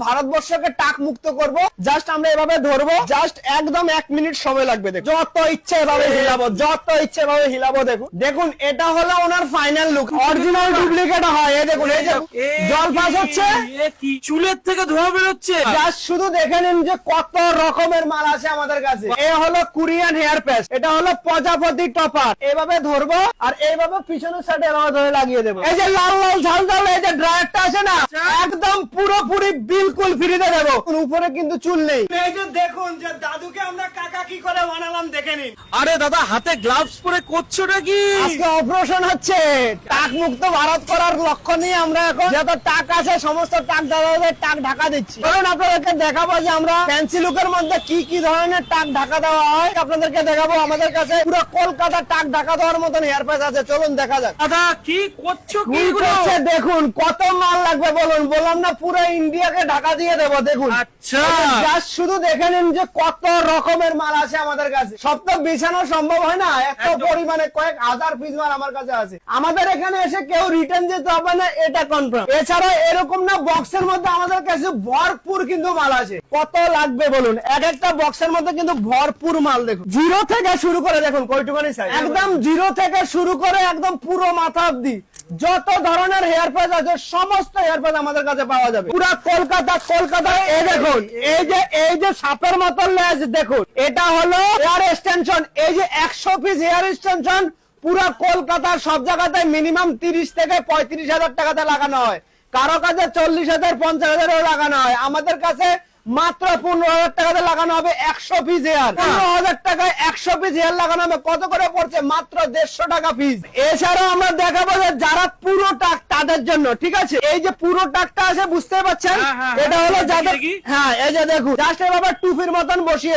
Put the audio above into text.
ভারতবর্ষকে টাক মুক্ত করব। জাস্ট আমরা এভাবে ধরবো, জাস্ট একদম 1 মিনিট সময় লাগবে। দেখুন যত ইচ্ছে এভাবে হিলাবো, যত ইচ্ছে এভাবে হিলাবো। দেখুন দেখুন এটা হলো ওনার ফাইনাল লুক। অরিজিনাল ডুপ্লিকেট হয়। এই দেখুন, এই যে জল পাস হচ্ছে, কি চুলের থেকে ধোঁয়া বেরোচ্ছে। জাস্ট শুধু দেখে নিন যে কত রকমের মাল আছে আমাদের কাছে। এ হলো কোরিয়ান হেয়ার প্যাচ, এটা হলো প্রজাপতি টপার। এভাবে ধরবো আর এইভাবে পিছনের সাইডে এভাবে ধরে লাগিয়ে দেবো। এই যে লাল লাল ঝাল ঝাল এই যে ড্রায়ারটা আছে না, একদম পুরোপুরি বিলকুল ফ্রিতে দেবো। উপরে কিন্তু চুল নেই। এই যে দেখুন যে দাদুকে আমরা কাকা কি করে বানালাম দেখে নিন। আরে দাদা হাতে গ্লাভস পরে করছো নাকি? আজকে অপারেশন হচ্ছে টাক মুক্ত ভারত করার লক্ষ্য নিয়ে আমরা এখন যত টাক আছে সমস্ত টাক দাদাদের টাক ঢাকা দিচ্ছি। কারণ আপনাদেরকে দেখাবো যে আমরা ফ্যান্সি লুকের মধ্যে কি কি ধরনের টাক ঢাকা দেওয়া হয়। আপনাদেরকে দেখাবো আমাদের কাছে পুরো কলকাতা টাক ঢাকা দেওয়ার মতন হেয়ার প্যাচ আছে। চলুন দেখা যাক। দাদা কি করছো? কি কি করছে দেখুন, কত মাল লাগবে বলুন। বললাম না পুরো ইন্ডিয়াকে ঢাকা দিয়ে দেবো। দেখুন আচ্ছা, জাস্ট শুধু দেখে নিন যে কত রকমের মাল আছে আমাদের কাছে। সব তো বিছানো সম্ভব হয় না, এত পরিমাণে কয়েক হাজার পিস মাল আমার কাছে আছে। আমাদের এখানে এসে কেউ রিটার্ন যেতে হবে না, এটা কনফার্ম। এছাড়া এরকম না বক্সের মধ্যে আমাদের কাছে ভরপুর কিন্তু মাল আছে। কত লাগবে বলুন, এক একটা বক্সের মধ্যে কিন্তু ভরপুর মাল। দেখুন জিরো থেকে শুরু করে দেখুন কয়টুখানি সাইজ, একদম জিরো থেকে শুরু করে একদম পুরো মাথা অব্দি যত ধরনের হেয়ার প্যাচ আছে সমস্ত হেয়ার প্যাচ আমাদের কাছে পাওয়া যাবে। পুরা কলকাতায় এই দেখুন, এই যে সাপের মতন লেজ দেখুন, এটা হলো হেয়ার এক্সটেনশন। এই যে 100 পিস হেয়ার এক্সটেনশন পুরা কলকাতার সব জায়গাতে মিনিমাম 30 থেকে 35,000 টাকাতে লাগানো হয়। কারো কাছে 40,000 50,000 লাগানো হয়। আমাদের কাছে মাত্র 15,000 টাকাতে লাগানো হবে 100 পিস হেয়ার। 15,000 টাকায় 100 পিস হেয়ার লাগানো হবে। কত করে পড়ছে? মাত্র 150 টাকা পিস। এছাড়াও আমরা দেখাবো যে যারা পুরো টাক তাদের জন্য, ঠিক আছে? এই যে পুরো টাকটা আছে বুঝতে পারছেন, এটা হলো যাদের, হ্যাঁ এই যে দেখুন জাস্ট এভাবে টুপির মতন বসিয়ে